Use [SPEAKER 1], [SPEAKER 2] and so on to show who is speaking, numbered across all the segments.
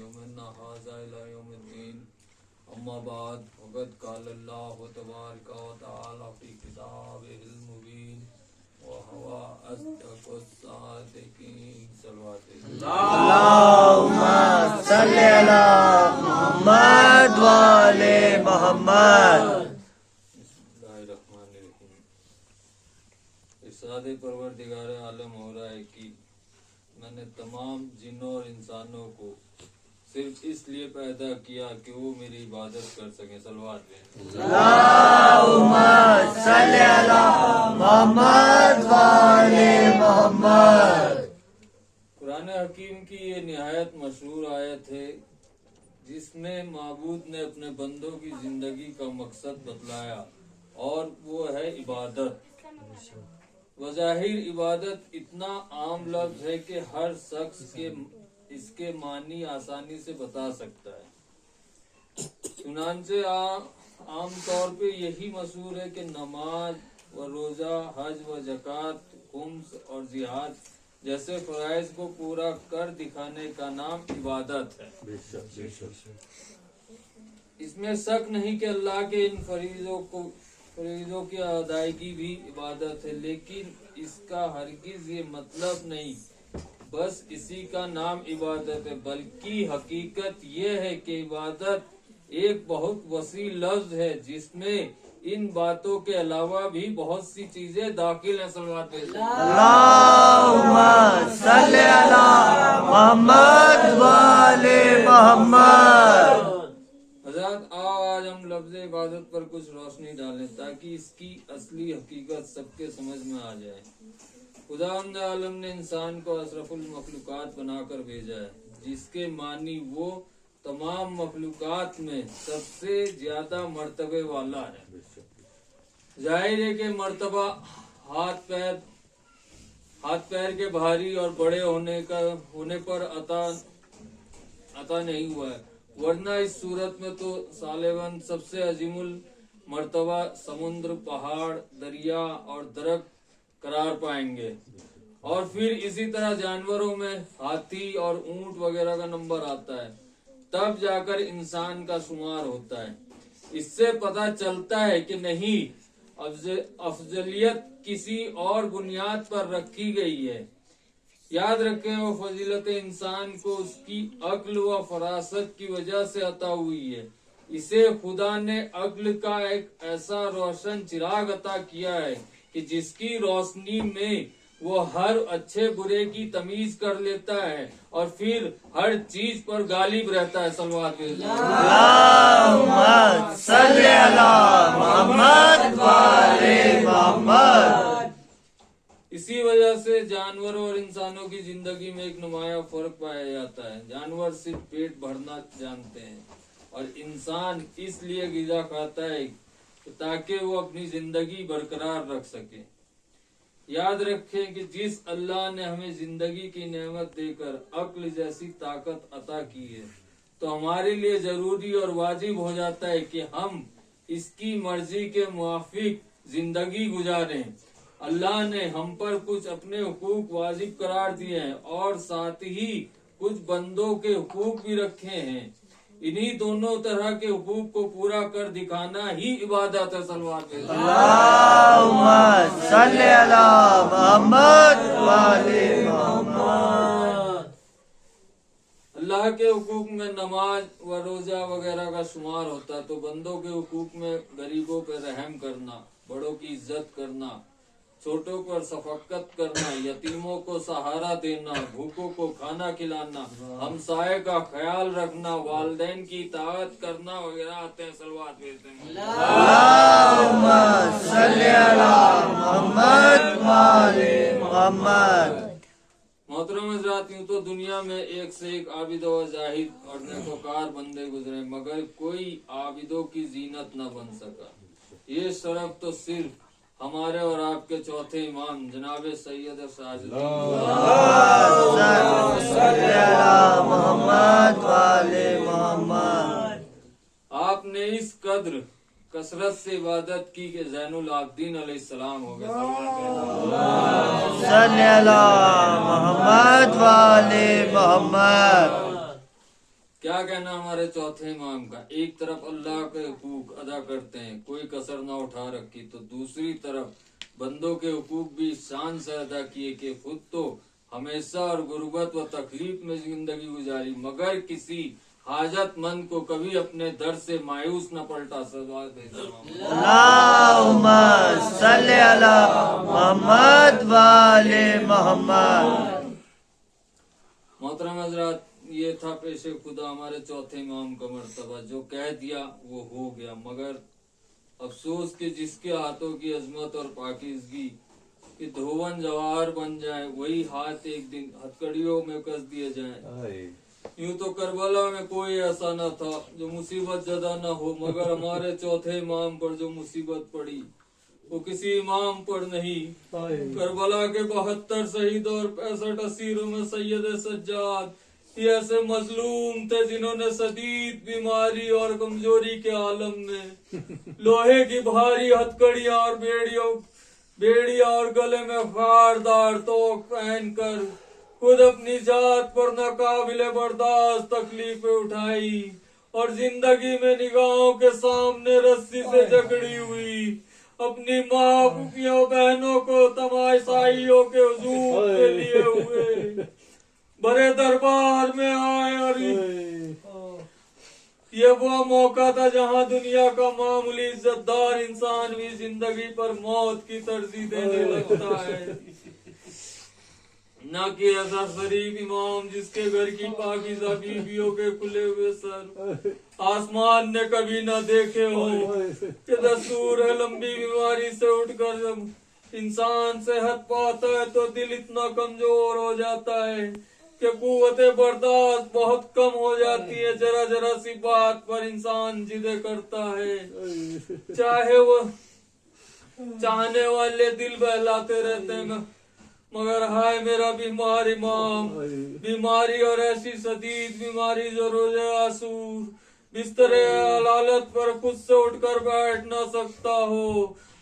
[SPEAKER 1] يومنا هذا إلى يوم الدين أما بعد وقد قال الله تبارك وتعالى في كتابه المبين وهو أصدق الصادقين صلوات
[SPEAKER 2] اللهم صل على محمد وعلى محمد.
[SPEAKER 1] ارشاد پروردگار عالم ہو رہا ہے کہ میں نے تمام جنوں اور انسانوں کو صرف اس لیے پیدا کیا کہ وہ میری عبادت کر سکیں. صلوات پڑھیں.
[SPEAKER 2] اللهم صل على محمد وعلى محمد.
[SPEAKER 1] قرآن حکیم کی یہ نہایت مشہور آیت ہے جس میں معبود نے اپنے بندوں کی زندگی کا مقصد بتلایا اور وہ ہے عبادت. بظاہر عبادت اتنا عام لفظ ہے کہ ہر شخص اس کے معنی آسانی سے بتا سکتا ہے. چنانچہ عام طور پہ یہی مشہور ہے کہ نماز و روزہ، حج و زکوٰۃ، خمس اور جہاد جیسے فرائض کو پورا کر دکھانے کا نام عبادت ہے. اس میں شک نہیں کہ اللہ کے ان فریضوں کی ادائیگی بھی عبادت ہے، لیکن اس کا ہرگز یہ مطلب نہیں بس اسی کا نام عبادت ہے، بلکہ حقیقت یہ ہے کہ عبادت ایک بہت وسیع لفظ ہے جس میں ان باتوں کے علاوہ بھی بہت سی چیزیں داخل ہیں. صلوات
[SPEAKER 2] اللهم صل على محمد وعلى محمد.
[SPEAKER 1] حضرات آج ہم لفظ عبادت پر کچھ روشنی ڈالیں تاکہ اس کی اصلی حقیقت سب کے سمجھ میں آ جائے. خداوند عالم نے انسان کو اشرف المخلوقات بنا کر بھیجا ہے جس کے معنی وہ تمام مخلوقات میں سب سے زیادہ مرتبے والا ہے. ظاہر ہے کہ مرتبہ ہاتھ پیر کے بھاری اور بڑے ہونے پر عطا نہیں ہوا ہے، ورنہ اس صورت میں تو سالوان سب سے عظیم المرتبہ سمندر، پہاڑ، دریا اور درخت قرار پائیں گے. اور پھر اسی طرح جانوروں میں ہاتھی اور اونٹ وغیرہ کا نمبر آتا ہے، تب جا کر انسان کا شمار ہوتا ہے. اس سے پتہ چلتا ہے کہ نہیں، افضلیت کسی اور بنیاد پر رکھی گئی ہے. یاد رکھیں وہ فضیلت انسان کو اس کی عقل و فراست کی وجہ سے عطا ہوئی ہے. اسے خدا نے عقل کا ایک ایسا روشن چراغ عطا کیا ہے کہ جس کی روشنی میں وہ ہر اچھے برے کی تمیز کر لیتا ہے اور پھر ہر چیز پر غالب رہتا ہے. صلوات
[SPEAKER 2] اللهم صل على محمد وعلى محمد.
[SPEAKER 1] اسی وجہ سے جانوروں اور انسانوں کی زندگی میں ایک نمایاں فرق پایا جاتا ہے. جانور صرف پیٹ بھرنا جانتے ہیں اور انسان اس لیے غذا کھاتا ہے تاکہ وہ اپنی زندگی برقرار رکھ سکے. یاد رکھیں کہ جس اللہ نے ہمیں زندگی کی نعمت دے کر عقل جیسی طاقت عطا کی ہے تو ہمارے لیے ضروری اور واجب ہو جاتا ہے کہ ہم اس کی مرضی کے موافق زندگی گزاریں. اللہ نے ہم پر کچھ اپنے حقوق واجب قرار دیے ہیں اور ساتھ ہی کچھ بندوں کے حقوق بھی رکھے ہیں. انہی دونوں طرح کے حقوق کو پورا کر دکھانا ہی عبادت ہے. صلوات
[SPEAKER 2] اللهم صل على محمد وعلى محمد.
[SPEAKER 1] اللہ کے حقوق میں نماز و روزہ وغیرہ کا شمار ہوتا ہے تو بندوں کے حقوق میں غریبوں پر رحم کرنا، بڑوں کی عزت کرنا، چھوٹوں پر شفقت کرنا، یتیموں کو سہارا دینا، بھوکوں کو کھانا کھلانا، ہمسائے کا خیال رکھنا، والدین کی اطاعت کرنا وغیرہ آتے ہیں. صلوات بھیجتے ہیں.
[SPEAKER 2] اللهم صل على محمد وعلى محمد.
[SPEAKER 1] محترم حضرات، یوں تو دنیا میں ایک سے ایک عابد و زاہد اور نیکوکار بندے گزرے مگر کوئی عابدوں کی زینت نہ بن سکا. یہ شرف تو صرف ہمارے اور آپ کے چوتھے امام جناب سید ساجد
[SPEAKER 2] محمد والے محمد.
[SPEAKER 1] آپ نے اس قدر کثرت سے عبادت کی کہ زین العابدین علیہ السلام ہو گئے.
[SPEAKER 2] صلی اللہ محمد والے محمد.
[SPEAKER 1] क्या कहना हमारे चौथे इमाम का? एक तरफ अल्लाह के हुकूक अदा करते हैं, कोई कसर ना उठा रखी, तो दूसरी तरफ बंदों के हुकूक भी शान से अदा किए कि खुद तो हमेशा और गुर्बत व तकलीफ में जिंदगी गुजारी, मगर किसी हाजतमंद को कभी अपने दर से मायूस न पलटा। सलवात भेजा
[SPEAKER 2] अल्लाहुम्मा सल्ली अला मोहम्मद व आले मोहम्मद।
[SPEAKER 1] मोहतरम हजरात, ये था पेशे खुदा हमारे चौथे इमाम का मर्तबा। जो कह दिया वो हो गया, मगर अफसोस कि जिसके हाथों की अजमत और पाकीज़गी कि धोवन जवाहर बन जाए, वही हाथ एक दिन हथकड़ियों में कस दिए जाएं। यूं तो करबला में कोई ऐसा न था जो मुसीबत ज़दा न हो, मगर हमारे चौथे इमाम पर जो मुसीबत पड़ी वो किसी इमाम पर नहीं। करबला के 72 शहीद और 65 असीरों में सैयद सज्जाद ये ऐसे मजलूम थे जिन्होंने शदीद बीमारी और कमजोरी के आलम में लोहे की भारी हथकड़ियां और बेड़िया और गले में खारदार तोक पहनकर खुद अपनी जात पर नाकाबिले बर्दाश्त तकलीफें उठाई और जिंदगी में निगाहों के सामने रस्सी से जकड़ी हुई अपनी माँ फूफियों बहनों को तमाशाइयों के हुजूर पे लिए हुए बड़े दरबार में आए। और ये वो मौका था जहां दुनिया का मामूली इज्जतदार इंसान भी जिंदगी पर मौत की तरजीह देने लगता है, न कि ऐसा शरीफ इमाम जिसके घर की पाकीज़ा बीवियों के खुले हुए सर आसमान ने कभी न देखे हो। कि दस्तूर है लंबी बीमारी से उठकर जब इंसान सेहत पाता है तो दिल इतना कमजोर हो जाता है कि कुव्वते बर्दाश्त बहुत कम हो जाती है। जरा जरा सी बात पर इंसान जिदे करता है, चाहे वो चाहने वाले दिल बहलाते रहते हैं, मगर हाय मेरा बीमार इमाम, बीमारी और ऐसी शदीद बीमारी जो रोजे आसूर बिस्तरे हालत पर खुद से उठकर बैठ ना सकता हो।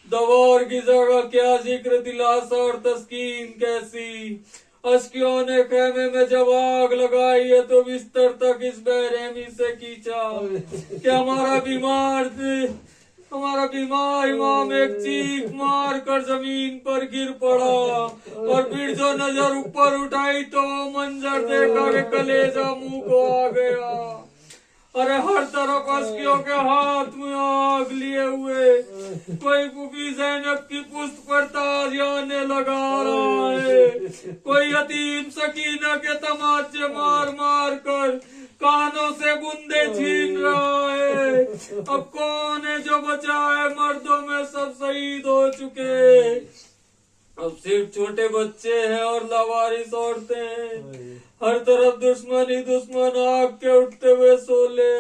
[SPEAKER 1] दवा और ग़िज़ा का क्या जिक्र, दिलासा और तस्कीन कैसी। अश्कियों ने खेमे में जब आग लगाई है तो बिस्तर तक इस बेरहमी से खींचा कि हमारा बीमार इमाम एक चीख मार कर जमीन पर गिर पड़ा और फिर जो नजर ऊपर उठाई तो मंजर देखा कि कलेजा मुंह को आ गया। अरे हर तरफ अश्कियों के हाथ में आग लिए हुए कोई फूफी ज़ैनब की पुश्त पर ताजियाने लगा रहा है, कोई यतीम सकीना के तमाचे मार मार कर कानों से बूंदे छीन रहा है। अब कौन है जो बचा है? मर्दों में सब शहीद हो चुके, अब सिर्फ छोटे बच्चे हैं और लावारिस औरतें हैं। हर तरफ दुश्मन ही दुश्मन, आग के उठते हुए शोले,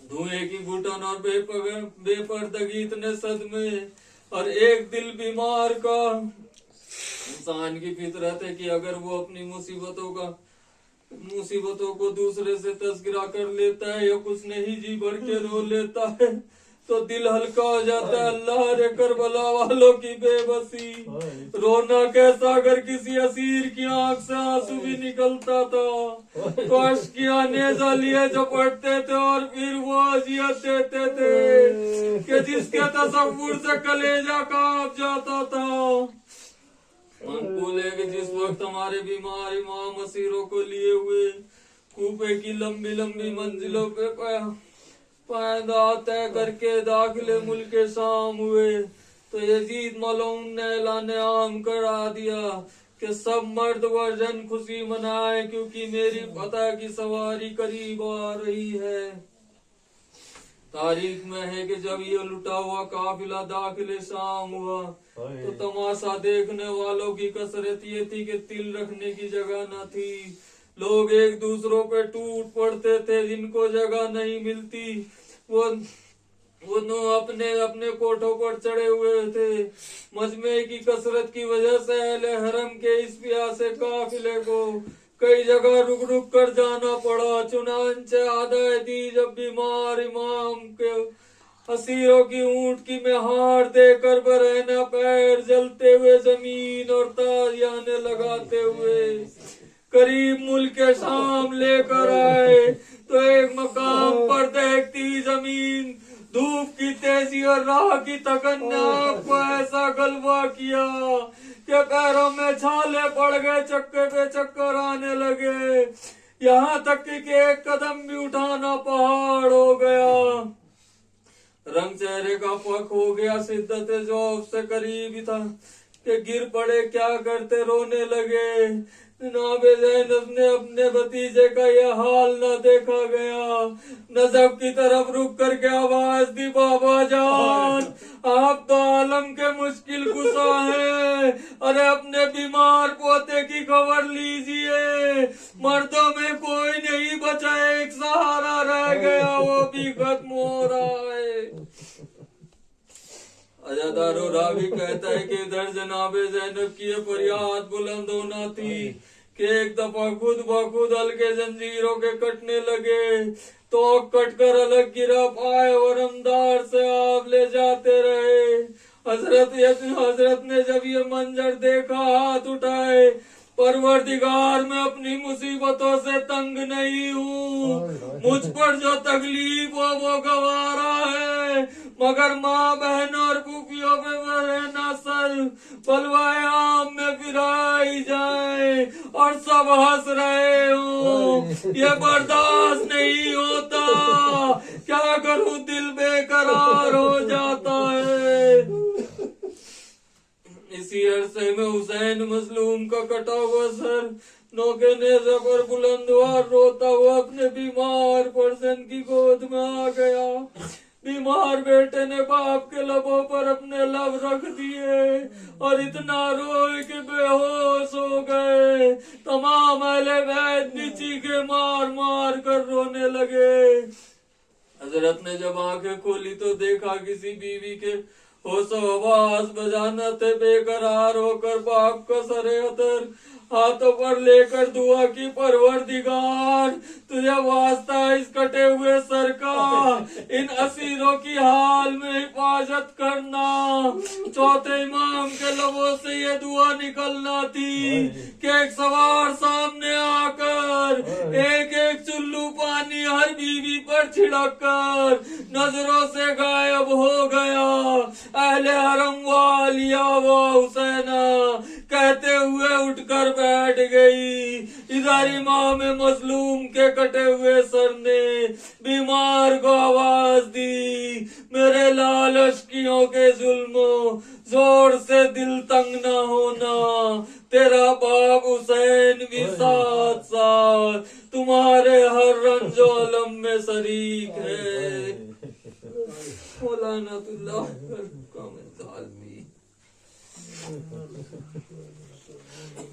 [SPEAKER 1] धुएं की घुटन और बेपर्दगी, इतने सदमे और एक दिल बीमार का। इंसान की फितरत है कि अगर वो अपनी मुसीबतों को दूसरे से तस्करा कर लेता है या कुछ नहीं जी भर के रो लेता है तो दिल हल्का हो जाता है। अल्लाह रे करबला वालों की बेबसी, रोना कैसा अगर किसी असीर की आंख से आंसू भी निकलता था तो अश्कियां नेज़ा लिए जो पढ़ते थे और फिर वो अजियत देते थे कि जिसके तसव्वुर से कलेजा कांप जाता था। मनकूल है कि जिस वक्त हमारे बीमार इमाम असीरों को लिए हुए कूपे की लंबी लंबी मंजिलों पे पायदा तय करके दाखिले मुल्क शाम हुए तो यजीद मलऊन ने ऐलान आम करा दिया कि सब मर्द व जन खुशी मनाए क्योंकि मेरी फतह की सवारी करीब आ रही है। तारीख में है कि जब ये लुटा हुआ काफिला दाखिले शाम हुआ तो तमाशा देखने वालों की कसरत ये थी कि तिल रखने की जगह न थी। लोग एक दूसरों पे टूट पड़ते थे, जिनको जगह नहीं मिलती वो अपने अपने कोठों पर चढ़े हुए थे। मजमे की कसरत की वजह से अहले हरम के इस प्यासे काफिले को कई जगह रुक रुक कर जाना पड़ा। चुनांचे आदाए दी जब बीमार इमाम के असीरों की ऊंट की मेहार देकर बरहना पैर जलते हुए जमीन और ताजियाने लगाते हुए करीब मुल्क शाम लेकर आए राह की तकन्या को ऐसा गलबा किया कि पैरों में छाले पड़ गए, चक्कर पे चक्कर आने लगे, यहाँ तक कि एक कदम भी उठाना पहाड़ हो गया। रंग चेहरे का पक हो गया, शिद्दत ज़ौक़ से करीब ही था कि गिर पड़े, क्या करते रोने लगे। जनाब ज़ैनब ने अपने भतीजे का यह हाल न देखा गया, नजब की तरफ रुक करके आवाज दी, बाबा जान आप तो आलम के मुश्किल कुशा हैं, अरे अपने बीमार पोते की खबर लीजिए, मर्दों में कोई नहीं बचा, एक सहारा रह गया, वो भी खत्म हो रहा है। अजादारो रावी कहता है कि इधर जनाबे ज़ैनब की ये फरियाद बुलंद होना थी कि एक दफा खुद बखुद हल्के जंजीरों के कटने लगे, तो कट कर अलग गिरा पाए और अंदार से आप ले जाते रहे। हजरत ने जब ये मंजर देखा हाथ उठाए, परवरदिगार मैं अपनी मुसीबतों से तंग नहीं हूँ, मुझ पर जो तकलीफ हो वो गवारा है, मगर माँ बहन और फूफियों पे मेरे नस्ल बलवाए आम में फिराई जाए और सब हंस रहे हो, ये बर्दाश्त नहीं होता, क्या करूँ दिल बेकरार हो जाता है। इसी अरसे में हुसैन मजलूम का कटा हुआ सर नोके नेज़े पर बुलंद हुआ, रोता हुआ अपने बीमार परसन की गोद में आ गया। बीमार बेटे ने बाप के लबों पर अपने लब रख दिए और इतना रोए कि बेहोश हो गए। तमाम अहले बैत भी चीखे मार मार कर रोने लगे। हजरत ने जब आंखें खोली तो देखा किसी बीवी के होश आवाज बजाना थे, बेकरार होकर बाप का सरे अतर हाथों पर लेकर दुआ की, परवरदिगार तुझे वास्ता इस कटे हुए सर का, इन असीरों की हाल में हिफाजत करना। चौथे इमाम के लबों से ये दुआ निकलना थी कि एक सवार सामने आकर एक एक चुल्लू पानी हर बीवी पर छिड़क कर नजरों से गायब हो गया। अहले हरम वालिया व हुसैना कहते हुए उठकर बैठ गई। इधर इमाम मजलूम के कटे हुए सर ने बीमार को आवाज दी, मेरे लाल अश्कियों के जुल्मों जोर से दिल तंग न होना, तेरा बाप हुसैन भी साथ साथ तुम्हारे हर रंजो अलम में शरीक है। मौलाना